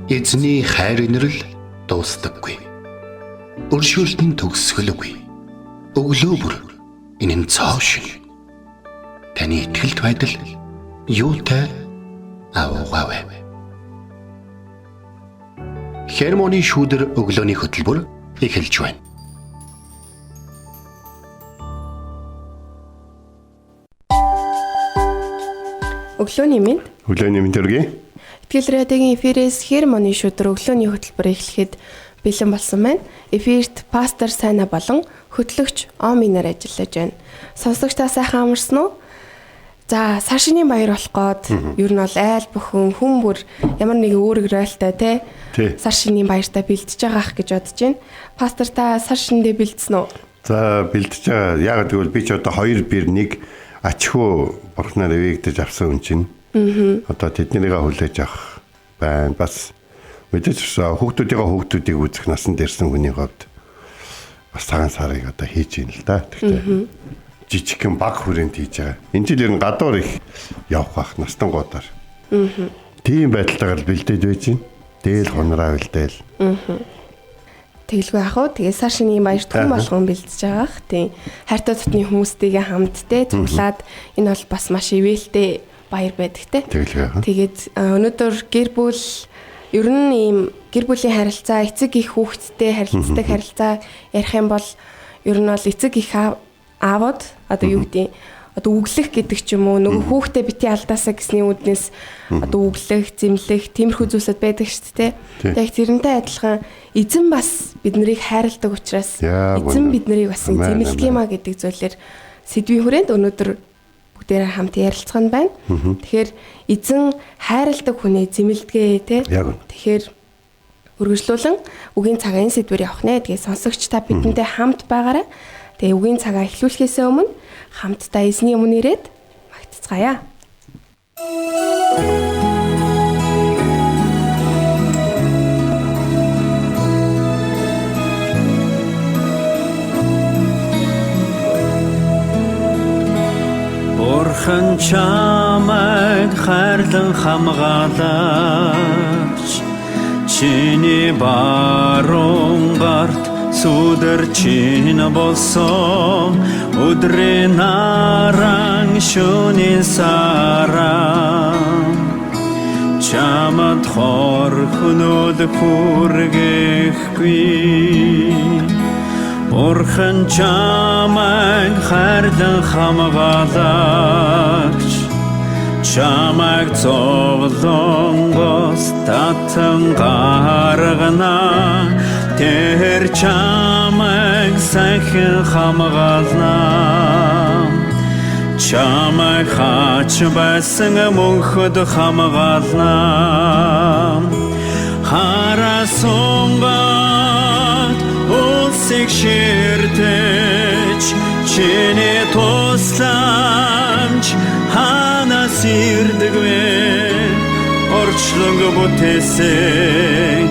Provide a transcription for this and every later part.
Эзний хайр инрэл дуустдаггүй. Өршөөлт нь төгсгөлгүй. Өглөө бүр энэ нь цоо шин. Таны итгэлт байдал юутай аваагаав. Хермоны шүүдэр өглөөний хөтөлбөр эхэлж байна. Өглөөний мэнд. Өглөөний мэнд төргий. Итгэл радиогийн эфирээс Хермоны шүүдэр өглөөний хөтөлбөр эхлэхэд бэлэн болсон байна. Эфирт пастор Сайна болон хөтлөгч Оминаар ажиллаж байна. Сонсогчдаа сайхан амарсан уу? За, сар шинийн баяр болох гээд ер нь бол айл бүхэн хүн бүр ямар нэгэн үүрэг ройлтой те сар шинийн баяртай бэлдэж байгаа ах гэж бодож байна. Пастор та сар шинэдээ бэлдсэн үү? За, бэлдэж байгаа. Яг гэвэл би ч одоо 2 бир 1 ачхуу бурхнаар эвэгдэж авсан хүн чинь. Одоо тэднийгээ хүлээж авах байна. Бас мэдээж хүүхдүүдийг үзэх насан дээрсэн хүний хувьд бас цагаан сарыг одоо хийж ийн л да. Тэгтээ жижигхэн баг хүрээнд хийж байгаа. Энэ жил ер нь гадуур их явах бах настангуудаар. Тийм байдалтайгаар бэлдээд байж гин. Дээл хонроо бэлдээл. Тэгэлгүй ах уу. Тэгээ сар шинийн баяр түн болгон бэлдэж байгаа ах. Тийм. Хайртай дотны хүмүүстэйгээ хамт те цуглаад энэ бол бас маш ивэлтэй баяр байдаг те. Тэгээд өнөөдөр гэр бүл ер нь ийм гэр бүлийн харилцаа, эцэг их хүүхэдтэй харилцдаг харилцаа ярих юм бол ер нь бол эцэг их аавууд одоо юу гэдэг одоо үглэх гэдэг ч юм уу нөгөө хүүхдээ бити алдаасаа гэсний үднээс одоо үглэх, зэмлэх тиймэрхүү зүйлсүүд байдаг шүү дээ. Яг тэрнтэй адилхан эзэн бас биднийг хайрладаг учраас эзэн биднийг бас зэмлэх юмаа гэдэг зүйлээр сэдвийн хүрээнд өнөөдөр бүгдээрээ хамт ярилцах нь байна. Тэгэхээр эзэн хайрладаг хүнээ зэмлэдгээ те. Тэгэхээр үргэлжлүүлэн үгийн цагаан сэдвээр явах нэ. Тэгээ сонсогч та бидэнтэй хамт байгаарай. Тэгээ үгийн цагаа эхлүүлэхээс өмнө хамтдаа эзний өмнө ирээд магтцгаая. Бурхан чамайг хайрлан хамгаалагч чиний баруун гарт сүдэр чин болсон өдрийн наран шөнийн саран чамд хорхнод хүргэхгүй Бурхан чамайг хайрлан хамгаалагч чамайг зовлонгоос татан гаргана тэр чамайг сайхан хамгаална чамайг хач байсан мөнхөд хамгаална харасунгат улсыг ширтэж чиний тусламж ханаас ирдэгвэ орчлон бүтээсэн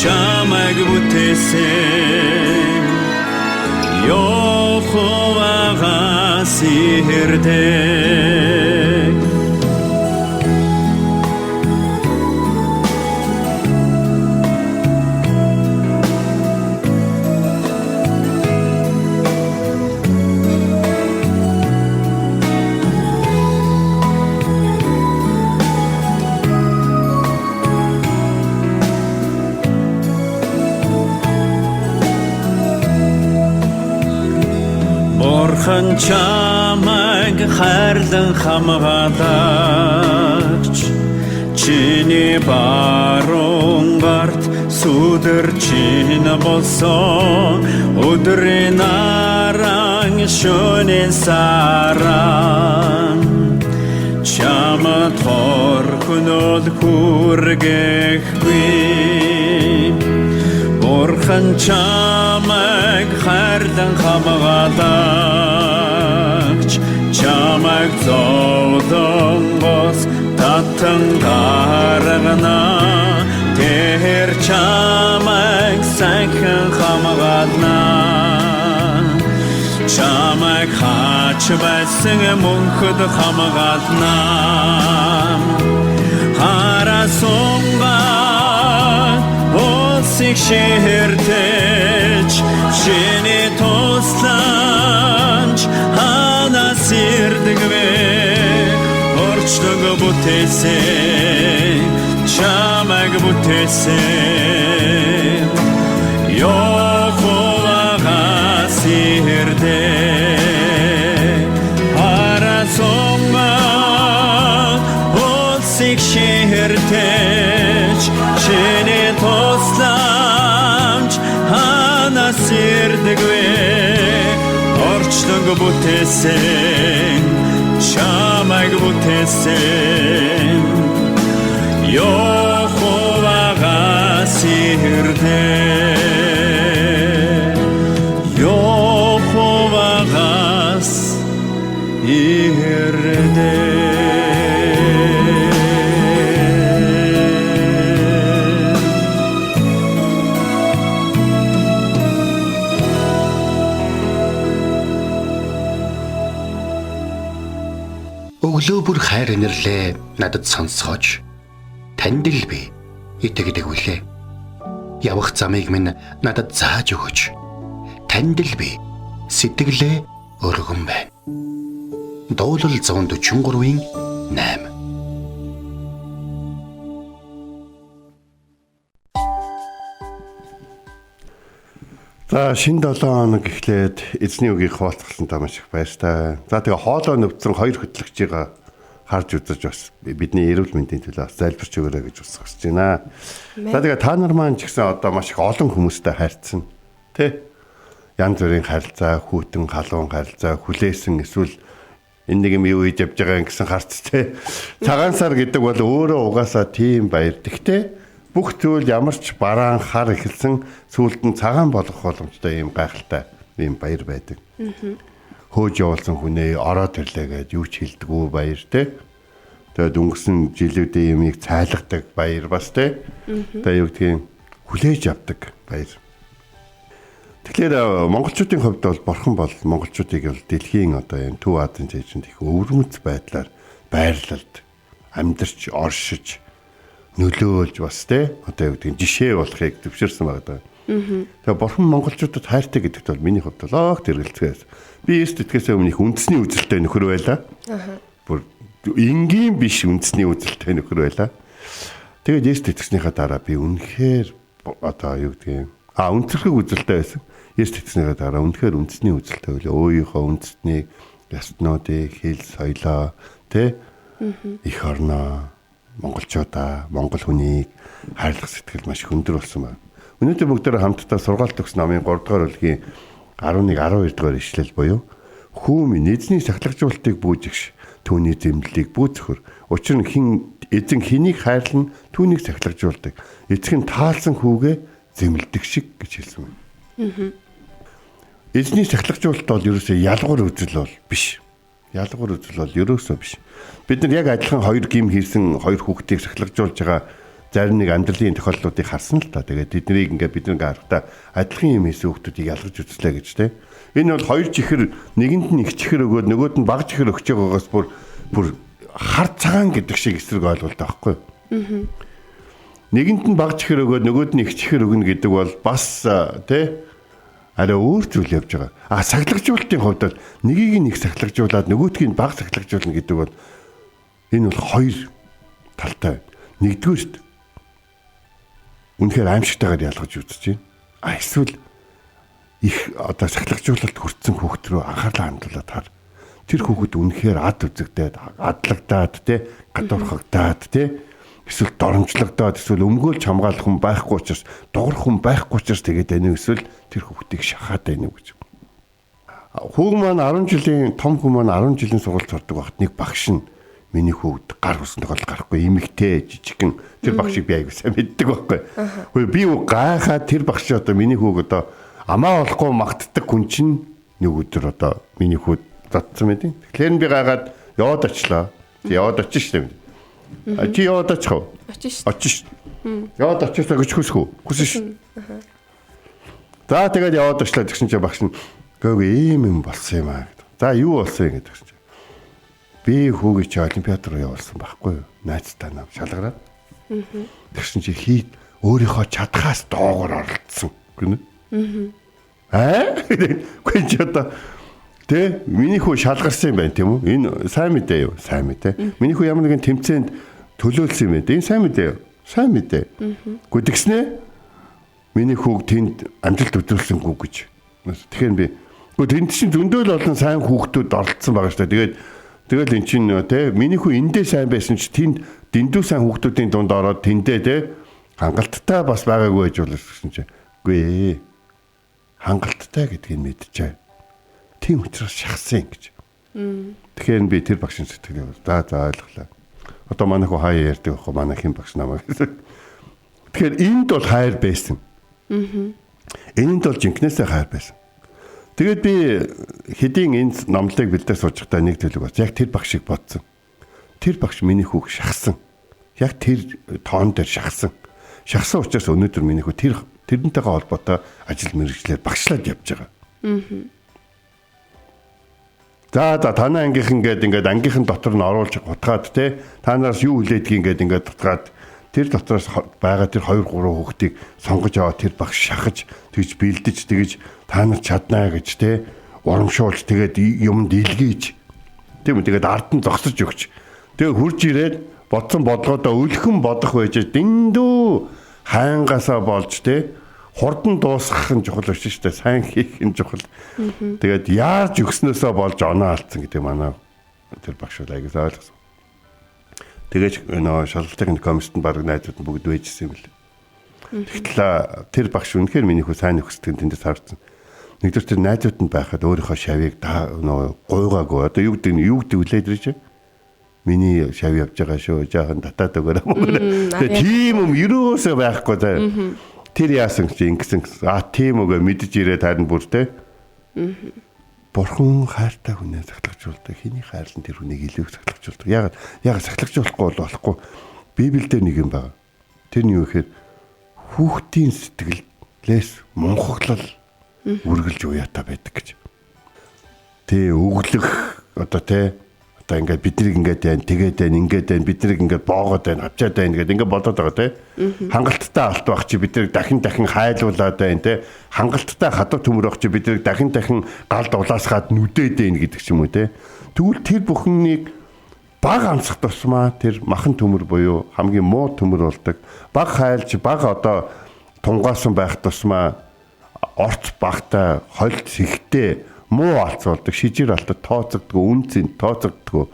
чамайг бүтээсэн Йоховагаас ирдэг Бурхан чамайг хайрлан хамгаалагч чиний баруун гарт сүдэр чин болсон өдрийн наран шөнийн саран чамд хорхнод хүргэхгүй Бурхан чамайг хайрлан хамгаалагч чамайг зовлонгоос татан гаргана тэр чамайг сайхан хамгаална чамайг хач байсан мөнхөд хамгаална харасунгат улсыг ширтэж шинэ тусламж ханаас ирдэг вэ орчлог бүтээсэн чамайг бүтээсэн Йоховагаас ирдэг харасонга улсыг ширтэж шинэ тусламж ханаас ирдэг вэ орчлог бүтээсэн чамайг бүтээсэн Йоховагаас ирдэг Йоховагаас ирдэг Өглөө бүр хайр инэрлээ надад сонсгооч. Танд л би итгэдэг үлээ. Явах замыг минь надад зааж өгөөч. Танд л би сэтгэлээ өргөн байна. Дуулал 143-ийн 8. За шинэ 7 хоног эхлээд эзний үгийг хуваалцсан та маш их баяртай. За тэгээ хоолой нөвцөн 2 хөтлөгчийг харж үзэж бас бидний эрүүл мэндийн төлөө залбирч өгөөрэй гэж хүсэж байна. За тэгээ та нар маань ч гэсэн одоо маш их олон хүмүүстэй харьцсан. Тэ? Янз бүрийн харилцаа, хүүтэн халуун харилцаа, хүлээсэн эсвэл энэ нэг юм юу хийж явж байгаа гэсэн харц тэ. Цагаан сар гэдэг бол өөрөө угаасаа тийм баяр. Гэхдээ бүх зүйл ямар ч бараан хар эхэлсэн сүүлд нь цагаан болох боломжтой ийм гайхалтай ийм баяр байдаг. Хөөж явуулсан хүнээ ороод ирлээ гэж юу ч хэлдэггүй баяр те. Тэгээд өнгөрсөн жилүүдийн юмыг цайлгадаг баяр бас те. Тэгээд юу гэдгийг хүлээж авдаг баяр. Тэгэхээр монголчуудын хувьд бол бурхан бол монголчуудыг бол дэлхийн одоо ийм Төв Азийн жижинд их өвөрмөц байдлаар байрлалд амьдарч оршиж нөлөөлж бас те одоо юу гэдэг жишээ болохыг төвшөрсөн байгаа даа. Тэгээ бурхан монголчуудад хайртай гэдэгт бол миний хувьд бол огт эргэлзээс. Би эсдэтгэхээс өмнө их үндэсний үзэлтэй нөхөр байлаа. Бүр энгийн биш үндэсний үзэлтэй нөхөр байлаа. Тэгээд эсдэтгэснийхаа дараа би үнэхээр одоо юу гэдэг үнцэрхэг үзэлтэй байсан. Эсдэтгэснийхаа дараа үнэхээр үндэсний үзэлтэй байлаа. Өөрийнхөө үндэстнийг, ястнуудыг, хэл, соёлоо те их орноо монголчуудаа, монгол хүнийг хайрлах сэтгэл маш их өндөр болсон байна. Өнөөдөр бүгдээрээ хамтдаа сургаалт төгсөн намын 3 дугаар бүлгийн 11, 12 дугаар ишлэл буюу хүү минь эзний сахилгажуултыг бүүжигш, түүний зэмлэлийг бүүцөхөр. Учир нь эзэн хэнийг хайрлан түүнийг сахилгажуулдаг. Эцэг нь таалсан хүүгээ зэмлдэг шиг гэж хэлсэн байна. Эзний сахилгажуулт бол ерөөсөө ялгуур үзэл бол биш. Ялгуур үзэл бол ерөөсөө биш. Бид нар яг адилхан 2 гим хийсэн 2 хүүхдийг сахилгажуулж байгаа зарим нэг амьдралын тохиолдлуудыг харсан л та. Тэгээд тэднийг ингээд бид нэг харахтаа адилхан юм хийсэн хүүхдүүдийг ялгаж үзлээ гэж те. Энэ бол 2 чихэр нэгэнд нь их чихэр өгөөд нөгөөд нь бага чихэр өгч байгаагаас бүр хар цагаан гэдэг шиг эсрэг ойлголт байхгүй. Нэгэнд нь бага чихэр өгөөд нөгөөд нь их чихэр өгнө гэдэг бол бас те арай өөр зүйл явж байгаа. Сахилгажуулалтын хувьд бол нэгийг нэг сахилгажуулаад нөгөөдгийг бага сахилгажуулна гэдэг бол энэ бол 2 талтай. Нэгдүгээрт үнэхээр аимшигтайгаар ялгаж үзэж байна. Эсвэл их одоо сахилгажуулалт хүртсэн хүүхд рүү анхаарлаа хандуулаад хар. Тэр хүүхэд үнэхээр ад үзэгдээд, адлагдаад те, гадуурхагдаад те, эсвэл доромжлогдоод, эсвэл өмгөөлж хамгаалах хүн байхгүй учраас, дуурах хүн байхгүй учраас тэгээд байна. Эсвэл тэр хүүхдийг шахаад байна гэж. Хүүг маань 10 жилийн том хүн маань 10 жилийн сургууль сурдаг багт нэг багш нь миний хүүгд гар усан тохиол гарахгүй эмэгтэй жижигхэн тэр багшийг би аягүй сайн мэддэг байхгүй. Хөөе би гайхаад тэр багш одоо миний хүүг одоо амаа болохгүй магтдаг хүн чинь нэг өдөр одоо миний хүүд татсан мэт. Тэгэхээр би гайхаад яваад очлоо. Яваад очих шүү дээ. Чи яваад очих уу? Очих шүү. Яваад очихсаа гэж хүсэхгүй. Хүсэн шүү. За тэгээд яваад очлоо тэгсэн чинь багш нь гөөг ийм юм болсон юм аа. За юу болсон юм гэдэг чинь. Би хүүгээ чи олимпиад руу явуулсан байхгүй юу? Найзтай нам шалгараад. Тэгсэн чи өөрийнхөө чадхаас доогоор оролцсон гэнэ. Үгүй ч одоо тэ миний хүү шалгарсан юм байна тийм үү? Энэ сайн мэдээ юу? Сайн мэдээ. Миний хүү ямар нэгэн тэмцээнд төлөөлсөн юм байна. Энэ сайн мэдээ юу? Сайн мэдээ. Үгүй тэгснэ миний хүүг тэнд амжилт өдрүүлсэнгүй гэж. Тэгэхээр би үгүй тэнд чинь зөндөөл олон сайн хүүхдүүд оролцсон байгаа шүү дээ. Тэгэл эн чинь тэ миний хүү эндээ сайн байсан ч тэнд дэндүү сайн хүүхдүүдийн дунд ороод тэндээ тэ хангалттай бас байгаагүй гэж болсон чинь. Үгүй хангалттай гэдгийг мэдчихэе. Тийм учраас шахсан гэж. Тэгэхээр би тэр багшийн сэтгэлийг за ойлголоо. Одоо манай хүү хаяа ярьдаг байхгүй манай хин багш намайг. Тэгэхээр энд бол хайр байсан. Энэнд бол жинкнээсээ хайр байсан. Тэгээд би хэдийн энэ номлыг бэлдээ сууж байхдаа нэг төлөв бас яг тэр багшийг бодсон. Тэр багш миний хүүг шахсан. Яг тэр тоон дээр шахсан. Шахсан учраас өнөөдөр миний хүү тэрнтэйгээ холбоотой ажил мэргэжлээр багшлаад явж байгаа. За танай ангийнхан ингээд ангийнхан дотор нь оруулж гутгаад те та нараас юу хүлээдгийг ингээд дутгаад тэр дотроос байгаа тэр 2 3 хүүхдийг сонгож аваад тэр багш шахаж тэгж бэлдэж тэгж та нар чаднаа гэж те урамшуулж тэгээд юмд илгээж тийм үү тэгээд ард нь зогсож өгч тэгээд хурж ирээд бодсон бодлогоодоо өлхөн бодох байж дэндүү хайнгаасаа болж те хурдан дуусгах нь чухал биш шүү дээ. Сайн хийх нь чухал. Тэгээд яаж өгснөөсөө болж оноо алдсан гэдэг манай тэр багш айгаас ойлгосон. Тэгээд нөө шалгалтын комиссэнд баг найзууд нь бүгд байжсэн юм бэл. Тэгтэл тэр багш үнэхээр миний хүү сайн өгсдөг тэндээс харсан. Нэгдүгээр тэр найзууд нь байхад өөрийнхөө шавийг нөө гуйгаагүй. Одоо юу гэдэг үлээд ирж миний шав явж байгаа шүү. Жаахан татаад өгөөрэй. Тэгээд тийм юм юусоо байхгүй заа. Тэр яасан чи ингэсэн тийм үгээ мэдж ирээд харин бүр те. Бурхан хайртай хүнээ сахлагжуулдаг. Хэний хайрлан тэр хүнийг илүү сахлагжуулдаг. Ягаад сахлагжуулахгүй болохгүй. Библиэлд нэг юм байна. Тэр нь юу гэхээр хүүхдийн сэтгэлээс мунхаглал үргэлж уяатай байдаг гэж. Тэ өглөх одоо те ингээд биднийг ингээд байна, тэгээд байна, ингээд байна, биднийг ингээд боогоод байна, авчаад байна гэдэг ингээд бодоод байгаа те. Хангалттай алт байх чи биднийг дахин хайлуулад байна те. Хангалттай хадав төмөр байх чи биднийг дахин галд улаасгаад нүдээд байна гэдэг ч юм уу те. Тэгвэл тэр бүхнийг баг амсах тусмаа тэр махан төмөр буюу хамгийн муу төмөр болдог. Баг хайлж баг одоо тунгаасан байх тусмаа орц багтай хольт сэхтэй муу алц болдог, шижир алтад тооцогддог, үнцэн тооцогддог.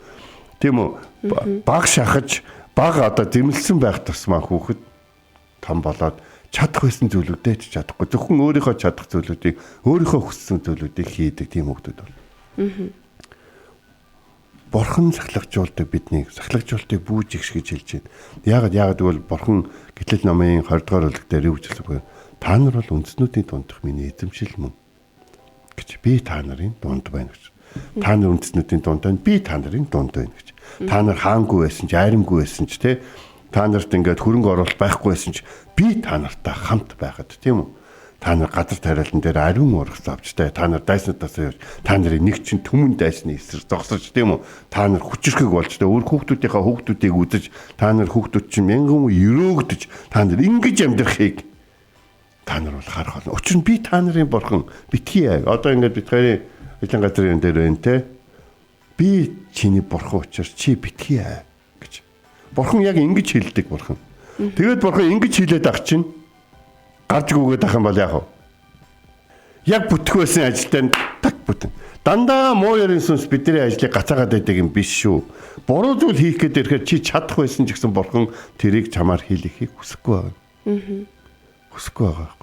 Тийм үү? Баг шахаж, баг одоо зэмлсэн байх тусмаа хүүхэд том болоод чадах байсан зүйлүүдээ ч чадахгүй. Зөвхөн өөрийнхөө чадах зүйлүүдийг, өөрийнхөө хүссэн зүйлүүдийг хийдэг тийм хүүхдүүд бол. Бурхан сахлагжуулдаг биднийг, сахлагжуултыг бүүж игш гэж хэлж байна. Яагаад гэвэл Бурхан Гитлэл номын 20 дугаар бүлэг дээр юу гэж хэлсэн бэ? Та нар бол үндэснүүдийн дундх миний эзэмшил мөн гэж би та нарын дунд байна гэж. Та нар үндэснүүдийн дунд байна, би та нарын дунд байна гэж. Та нар хаангүй байсан ч, айрамгүй байсан ч те та нарт ингээд хөрөнгө оруулалт байхгүй байсан ч би та нартай хамт байгаад тийм үү? Та нар газар тариалан дээр ариун ургас авчтай. Та нар дайснуудаас явж та нарын нэг чинь түмэн дайсны эсрэг зогсож тийм үү? Та нар хүчрхэг болж тэ өөр хүүхдүүдийнхээ хүүхдүүдийг үзэж та нар хүүхдүүд чинь мянган өрөөгдөж та нар ингэж амьдрахыг та нар бол харах болно. Учир нь би та нарын Бурхан битгий. Одоо ингээд бид хоёрын ажлын газрын дээр байна те. Би чиний Бурхан учраас чи битгий гэж. Бурхан яг ингэж хэлдэг Бурхан. Тэгээд Бурхан ингэж хэлээд ах чинь гарч өгөөд ах юм бол яах вэ? Яг бүтэх байсан ажилтаа так бүтэн. Дандаа муу ярин сүнс бидний ажлыг гацаагаад байдаг юм биш шүү. Буруу зүйл хийх гээд ирэхээр чи чадах байсан ч гэсэн Бурхан тэрийг чамаар хийлэхийг хүсэхгүй байна. Хүсэхгүй байгаа.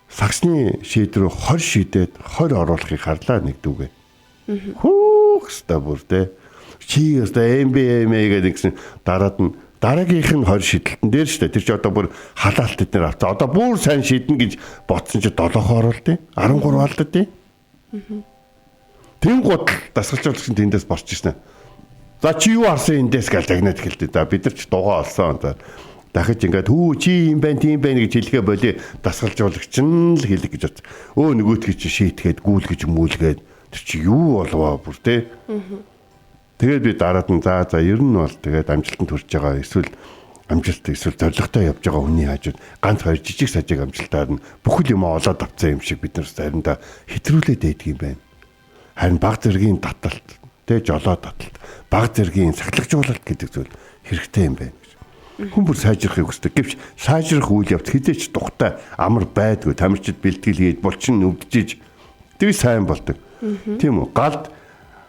Сагсны шийд рүү 20 шийдээд 20 оруулахыг харлаа нэг дүүгээ. Хүүхста бүр те. Чи өстой MBA гэдэг гэсэн дараад нь дараагийнх нь 20 шийдэлтэн дээр штэ. Тэр чи одоо бүр халаалт эднэр авцаа. Одоо бүр сайн шийднэ гэж бодсон чи 7-ох оруултыг 13 алдаад тий. Тэм гол дасгалжуулагч тэндээс борч ирсэн. За чи юу харсан эндээс гал загнаад эхэлдэг да. Бид нар ч дугаа олсон да. Дахиж ингээд чи юм байна тийм байна гэж хэлэхэ боли дасгалжуулагч нь л хэлэх гэж бод. Нөгөөтгий чи шийтгээд гүйлгэж мүүлгээд тэр чи юу болвоо бүр те. Тэгээд би дараад нь за ер нь бол тэгээд амжилтанд хүрч байгаа. Эсвэл амжилт эсвэл зорилготой явж байгаа хүний хажууд ганц хоёр жижиг сажиг амжилтаар нь бүхэл юм олоод авцсан юм шиг бид нар заримдаа хэтрүүлээд байдаг юм байна. Харин баг зэргийн таталт, жолоо таталт, баг зэргийн сахилгажуулалт гэдэг зүйл хэрэгтэй юм байна гэж. Хүн бүр сайжрахыг хүсдэг. Гэвч сайжрах үйл явц хизээч тухтай амар байдгүй. Тамирчид бэлтгэл хийж булчин өвдөж тэр сайн болдог. Тийм үү? Галд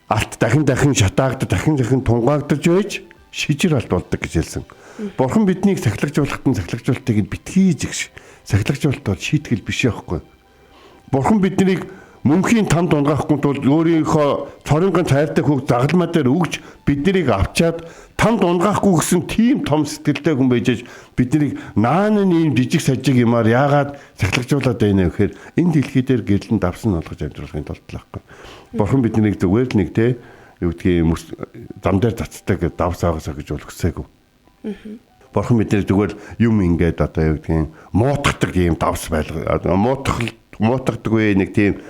алт дахин шатаагдаж дахин тунгаагдаж байж шижир алт болдог гэж хэлсэн. Бурхан биднийг сахилгажуулахад нь сахилгажуулалтыг битгий зэгш. Сахилгажуулалт бол шийтгэл биш яахгүй. Бурхан биднийг мөнхийн танд унгаахгүй тул өөрийнхөө цорынгийн тайртай хүүг загалмаа дээр өгж биднийг авчаад танд унгаахгүй гэсэн тийм том сэтгэлтэй хүн байж биднийг нааны ийм жижиг сажиг юмар яагаад сахилгажуулаад байна вэ гэхээр энэ дэлхий дээр гэрлэн давсан олгож амьдрахын тулд лаахгүй. Бурхан биднийг зүгээр нэг юу гэдгийг зам дээр цацдаг давс аагасаа гэж үлгсээгүй. Бурхан биднийг зүгээр юм ингээд одоо юу гэдгийг муутгадаг ийм давс байлгаа муутгадаггүй нэг тийм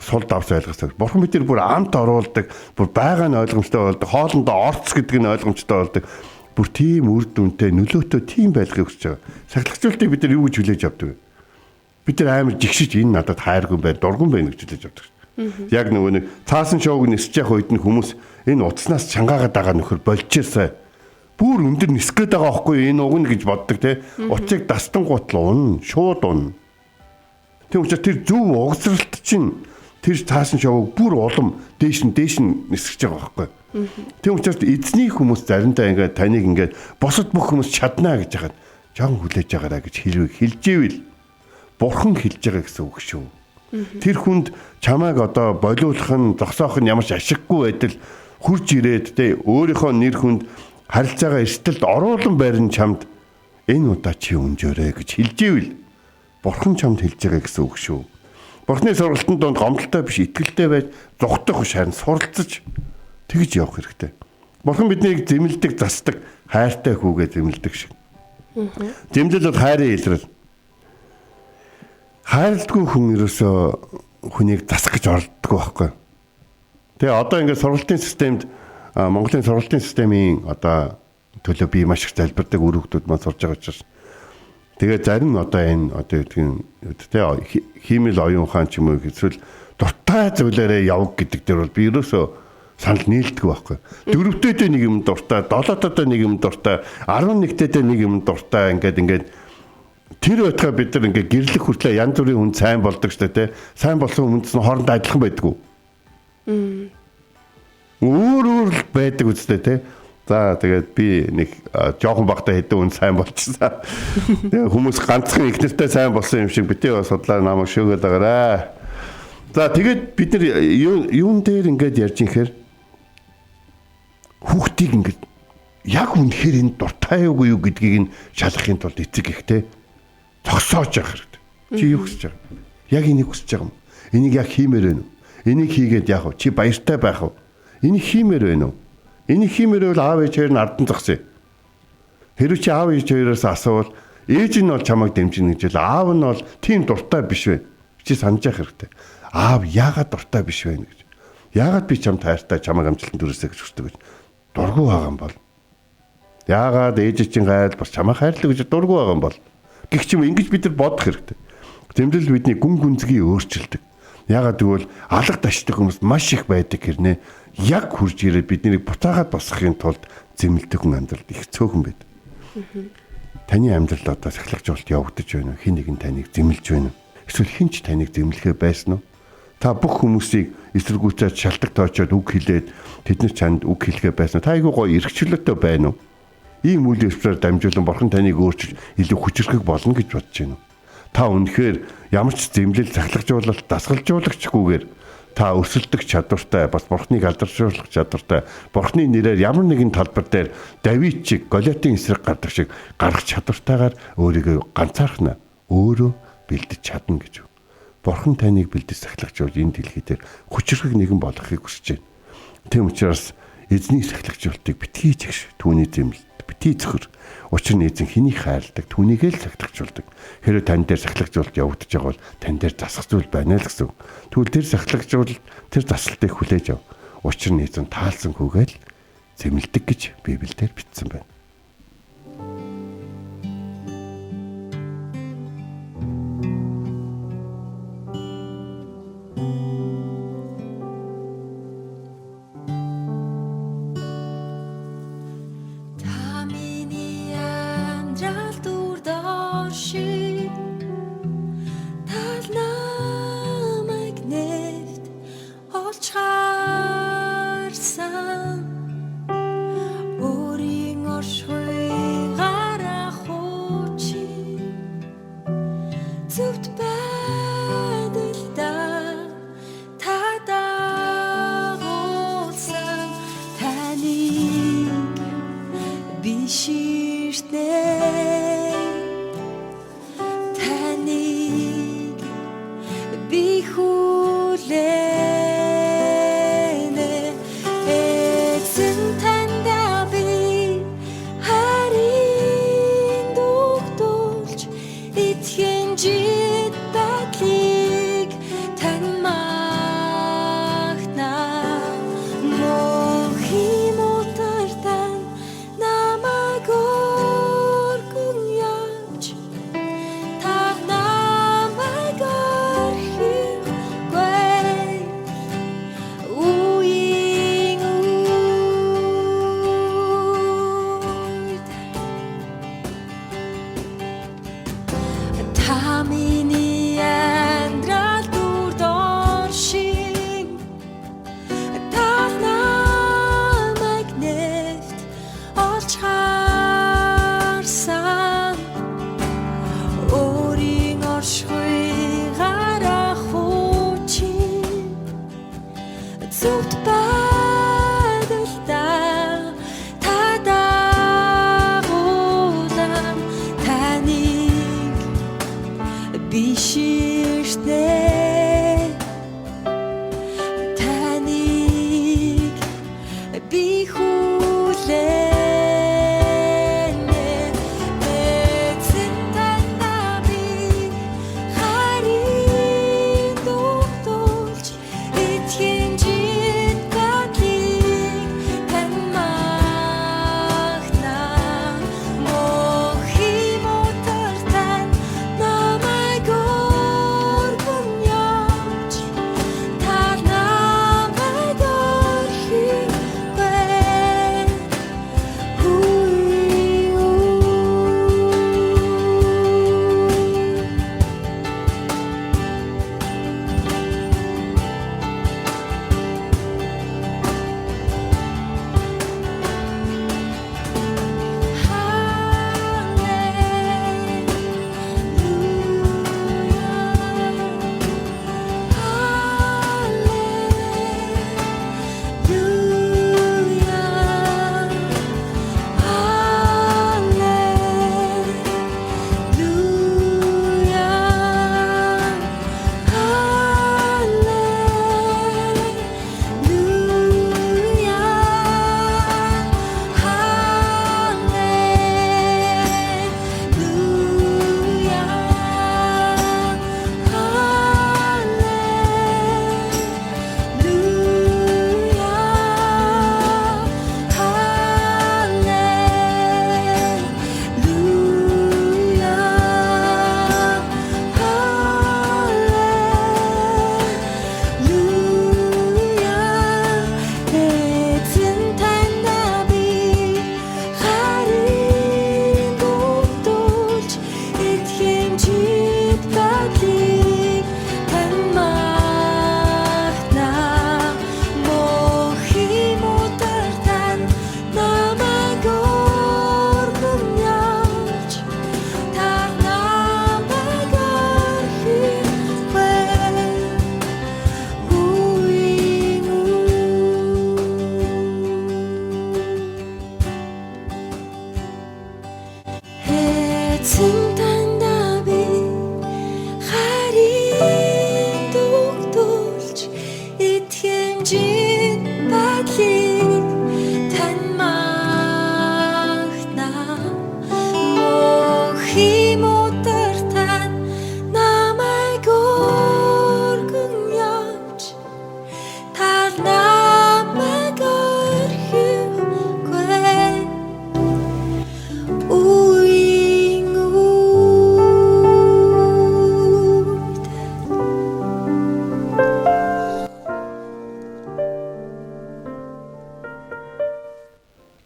сул давс байлгасдаг. Бурхан бид нар бүр амт оруулдаг, бүр байгаа нь ойлгомжтой болдог, хоолндоо орц гэдэг нь ойлгомжтой болдог. Бүр тийм үр дүнтэй нөлөөтэй тийм байлгыг хүсэж байгаа. Сахилгажуулалтыг бид нар юу гэж хүлээж авдаг вэ? Бид нар амар жигшиж энэ надад хайргүй байна, дургуун байна гэж хүлээж авдаг. Яг нөгөө нэг цаасан шоуг нисэж явах үед нь хүмүүс энэ утаснаас чангаагаад байгаа нөхөр болчихсоо. Бүр өндөр нисгээд байгаа байхгүй энэ уг нь гэж боддог те. Утсыг дастангуут л унна, шууд унна. Тэг учраас тэр зөв угсралт чинь тэр цаасан шоуг бүр улам дээш нь нисгэж байгаа байхгүй. Тэг учраас эзний хүмүүс заримдаа ингээд таныг ингээд босод бүх хүмүүс чаднаа гэж хагаад жоон хүлээж байгаараа гэж хэлжээвэл бурхан хэлж байгаа гэсэн үг шүү. Тэр хүнд чамайг одоо болиулах нь зогсоох нь ямар ч ашиггүй байтал хурж ирээд тэ өөрийнхөө нэр хүнд харилцаагаа эрсдэлд оруулан байрн чамд энэ удаа чи өнжөөрэй гэж хэлжээвэл бурхан чамд хэлж байгаа гэсэн үг шүү. Бурханы сургалтын донд гомдолтой биш итгэлтэй байж зүгтах биш харин суралцж тэгж явах хэрэгтэй. Бурхан биднийг зэмлдэг, засдаг, хайртай хүүгээ зэмлдэг шиг. Зэмлэл бол хайрын илрэл. Хайрладгүй хүн ерөөсөө хүнийг засах гэж оролддог байхгүй. Тэгээ одоо ингээд сургалтын системд Монголын сургалтын системийн одоо төлөө би маш их залбирдаг үр хөвгүүд маань сурж байгаа учраас тэгээ зарим одоо энэ одоо тэгээ хиймэл оюун хаан ч юм уу эсвэл дуртай зүйлээрээ яваг гэдэг дээр бол би ерөөсөө санал нийлдэг байхгүй. 4-т нэг юм дуртай, 7-т нэг юм дуртай, 11-т нэг юм дуртай ингээд тэр байтугай бид нар ингээд гэрлэх хүртлээр янз бүрийн хүн сайн болдог шүү дээ. Сайн болсон хүнс нь хоорондоо адилхан байдгүй. Өөр байдаг үстэй те. За тэгээд би нэг жоохон багтаа хэдэн хүн сайн болчихсон. Тэгээ хүмүүс ганцхан их нэртэй сайн болсон юм шиг битээ бас судлаа намайг шөөгөөд байгаарай. За тэгээд бид нар юун дээр ингээд ярьж инхээр хүүхдийг ингээд яг үнэхээр энэ дуртай юу гэдгийг нь шалгахын тулд эцэг ихтэй зогсоож явах хэрэгтэй. Чи юу хүсэж байгаа? Яг энийг хүсэж байгаа юм. Энийг яг хиймээр байна уу? Энийг хийгээд яах вэ? Чи баяртай байх уу? Энийг хиймээр байна уу? Энийг хиймээр бол аав ээж хоёр нь ардан зогсъё. Хэрвээ чи аав ээж хоёроос асуувал ээж нь бол чамайг дэмжинэ гэж л аав нь бол тийм дуртай биш вэ? Чи санаж явах хэрэгтэй. Аав яагаад дуртай биш вэ гэж. Яагаад би чамд хайртай чамайг амжилтанд хүрээсэй гэж хүсдэг гэж. Дургүй байгаа юм бол. Яагаад ээж чинь гайл бас чамайг хайрлаа гэж дургүй байгаа юм бол. Гэх юм ингэж бид нар бодох хэрэгтэй. Тэмдэглэл бидний гүн гүнзгий өөрчилдөг. Яагаад гэвэл алга ташдаг хүмүүс маш их байдаг хэрнээ. Яг хурж ирээд бидний буцаагаад босгохын тулд зэмлдэг хүн амьдрал их цөөхөн байд. Таны амьдрал одоо сахилгажуулалт явагдаж байна уу? Хин нэгэн таныг зэмлэж байна уу? Эсвэл хэн ч таныг зэмлэхээ байсан уу? Та бүх хүмүүсийг эсэргүүцээд шалтак тоочоод үг хэлээд тэдний чанд үг хэлэхээ байсан уу? Та айгүй гоё эрхчлөлтөй байна уу? Ийм үйл явдлаар дамжуулан бурхан таныг өөрчилж илүү хүчрхэг болно гэж бодож байна уу? Та үнэхээр ямар ч зэмлэл сахилгажуулалт дасгалжуулагчгүйгээр та өрсөлдөх чадвартай бас бурхныг алдаршуулах чадвартай бурхны нэрээр ямар нэгэн талбар дээр Давид чиг Голиатын эсрэг гардаг шиг гарах чадвартайгаар өөрийгөө ганцаархнаа өөрөө бэлдэж чадна гэж. Бурхан таныг бэлдэж сахилгажуул энэ дэлхий дээр хүчрхэг нэгэн болгохыг хүсэж байна. Тэм учраас эзний сахилгажуулалтыг битгий зэгш түүний зэмлэлд битгий зөхөр. Учир нь эзэн хэнийг хайрладаг түүнийг л сахилгажуулдаг. Хэрэв тань дээр сахилгажуулалт явагдаж байгаа бол тань дээр засах зүйл байна л гэсэн. Тэгвэл тэр сахилгажуулалт тэр засалтыг хүлээж ав. Учир нь эзэн таалсан хүүгээл зэмлдэг гэж Библиэлд бичсэн байна.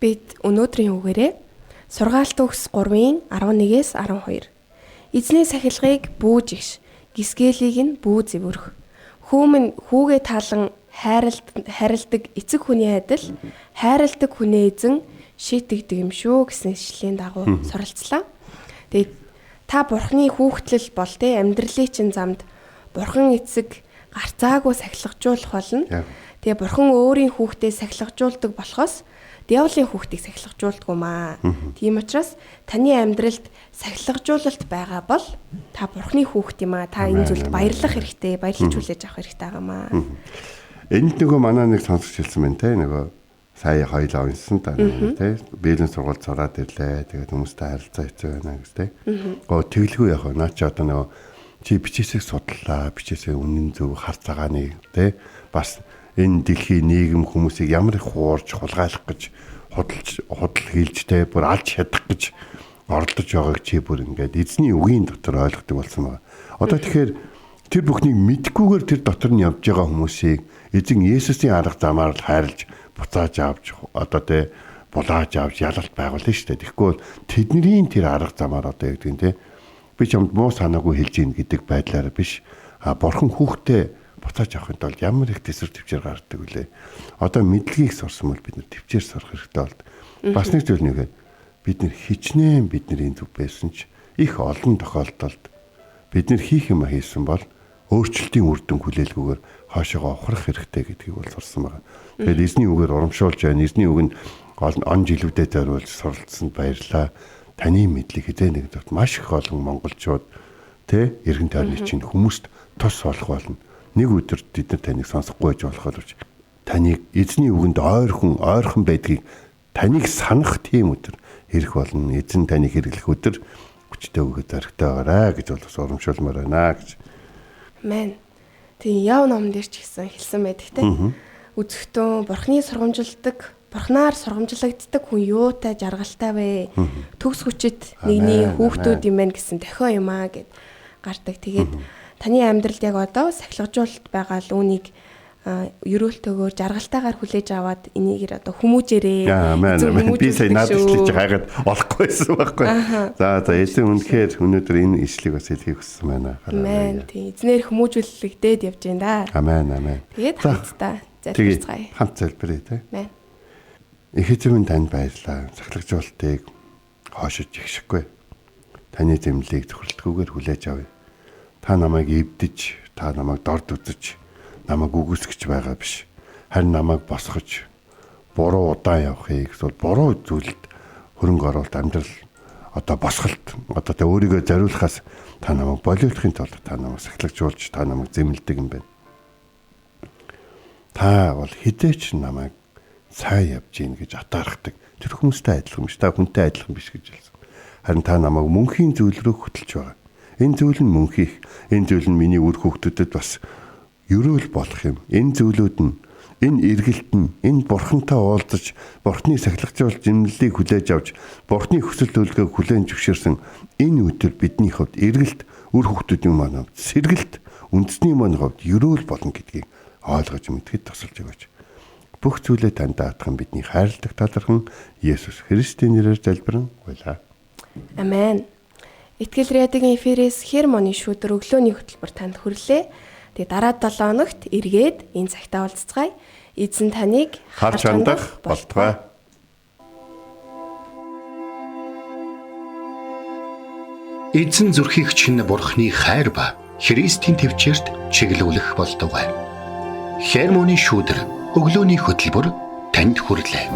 Бид өнөөдрийн үгээрээ Сургаалт төгс 3:11-ээс 12. Эзний сахилгыг бүү жигш, гисгэлийг нь бүү зэвүрх. Хүүмэн хүүгээ таалан хайрладаг эцэг хүний адил хайрладаг хүнээ эзэн шийтгдэг юм шүү гэсэн ишлэлийн дагуу суралцлаа. Тэгээд та бурхны хүүхдлэл бол тэ амьдралын чинь замд бурхан эцэг гарцаагүй сахилгажуулах болно. Тэгээ бурхан өөрийн хүүхдээ сахилгажуулдаг болохоос диаволын хүүхдийг сахилгажуулдаг юм аа. Тийм учраас таны амьдралд сахилгажуулалт байгаа бол та бурхны хүүхд юм аа. Та энэ зүйлд баярлах хэрэгтэй, баярлаж хүлээж авах хэрэгтэй байгаа юм аа. Энд нөгөө манай нэг сонсогч хэлсэн байна те, нөгөө сая хоёлаа унсан та те, биелэн сургууль цараад ирлээ. Тэгээд хүмүүстэй харилцаа хэцүү байна гэж те. Тэглгүй яг наа чи одоо нөгөө чи бичээсээ судлаа, бичээсээ үнэн зөв харцаагааны те, бас энэ дэлхийн нийгэм хүмүүсийг ямар их хуурж хулгайлах гэж худал хийлжтэй бүр алж чадах гэж оролдож байгааг чи бүр ингээд эзний үгийн дотор ойлгодог болсон байна. Одоо тэгэхээр тэр бүхнийг мэдгүйгээр тэр дотор нь явж байгаа хүмүүсийг эзэн Есүсийн арга замаар л хайрлж буцааж авч одоо тэ булааж авч ялалт байгуулна шүү дээ. Тэгэхгүй тэдний тэр арга замаар одоо яг тийм те би ч юмд муу санаагүй хэлж ийн гэдэг байдлаар биш. Бурхан хүүхдээ буцааж авахын тулд ямар их төсвөр төвчээр гардаг үлээ. Одоо мэдлэгийг сурсан бол бид нар төвчээр сурах хэрэгтэй болд. Бас нэг зүйл нэгэ бид нар хичнээн бидний зүг байсан ч их олон тохиолдолд бид нар хийх юм хийсэн бол өөрчлөлтийн үр дүн хүлээлгүйгээр хаашаа ухрах хэрэгтэй гэдгийг бол сурсан байна. Тэгээд эзний үгээр урамшуулж байна. Эзний үгэнд он жилүүдэд зориулж суралцсанд баярлалаа. Таны мэдлэг хэзээ нэг зөвt маш их олон монголчууд тэ эргэн тойрны чинь хүмүүст тус болох болно. Нэг өдөр бид нар таныг сонсохгүй байж болох боловч таныг эзний үгэнд ойрхон байдгийг таныг санах тийм өдөр ирэх болно. Эзэн таныг хэрэглэх өдөр хүчтэй өгөхөд зоригтой байгаарай гэж бол урамшуулмаар байна гэж. Амен. Тэгээ яв ном дээр ч гэсэн хэлсэн байдаг те. Үзэхдээ бурхнаар сургамжлагддаг хүн юутай жаргалтай вэ? Төгс хүчит нэгний хүүхдүүд юм байна гэсэн дохио юм аа гэд гардаг. Тэгээд таны амьдралд яг одоо сахилгажуулалт байгаа л үүнийг ерөөлтөөгөр жаргалтайгаар хүлээж аваад энийг одоо хүмүүжээрээ. Би сая надад хэлж хайгаад олохгүйсэн байхгүй. За эзэн үнэхээр өнөөдөр энэ ишлийг бас хэлхийг хүссэн байна. Амен. Тийм эзнэр хүмүүжүүлэгдээд явж байна да. Амен. Тэгээд хамтдаа залбирцгаая. Хамт залбирая те. Амен. Их эзэн танд баярлалаа. Сахилгажуулалтыг хоошиж ихшиггүй. Таны зэмлэлийг зөвхөрлөлгүйгээр хүлээж авъя. Та намайг эвдэж, та намайг дорд үзэж, намайг үгүйсгэж байгаа биш. Харин намайг босгож, буруу удаан явахыг эсвэл буруу зүйлд хөрөнгө оруулалт амьдрал одоо босголт одоо тэ өөрийгөө зориулахаас та намайг болиулахын тулд та намайг сахилгажуулж, та намайг зэмлэдэг юм байна. Та бол хідээч намайг сайн явж гин гэж атаархдаг. Тэр хүмүүстэй адилхан биш, та хүнтэй адилхан биш гэж хэлсэн. Харин та намайг мөнхийн зүйл рүү хөтлж байгаа. Энэ зүйл нь мөнхийх. Энэ зүйл нь миний үр хүүхдүүдэд бас ерөөл болох юм. Энэ зүйлүүд нь, энэ эргэлт нь, энэ бурхантай уулзаж, бурхны сахилгажуулж зэмлэлийг хүлээж авч, бурхны хүсэл төлөвлөгөөг хүлээн зөвшөөрсөн энэ өдөр бидний хувьд эргэлт, үр хүүхдүүдийн маань хувьд сэргэлт, үндэсний маань хувьд ерөөл болно гэдгийг ойлгож мэдхэд тусалж өгөөч. Бүх зүйлээ танд даатхан бидний хайрладаг талархан Есүс Христийн нэрээр залбирэн гуйлаа. Амен. Итгэл радиогийн эфирээс Хермоны шүүдэр өглөөний хөтөлбөр танд хүрлээ. Тэгээ дараа 7 хоногт эргээд энэ цагтаа уулзцгаая. Эзэн таныг харж хандах болтугай. Эзэн зүрхийг чинь бурхны хайр ба Христийн төвчөрт чиглүүлэх болтугай. Хермоны шүүдэр өглөөний хөтөлбөр танд хүрлээ.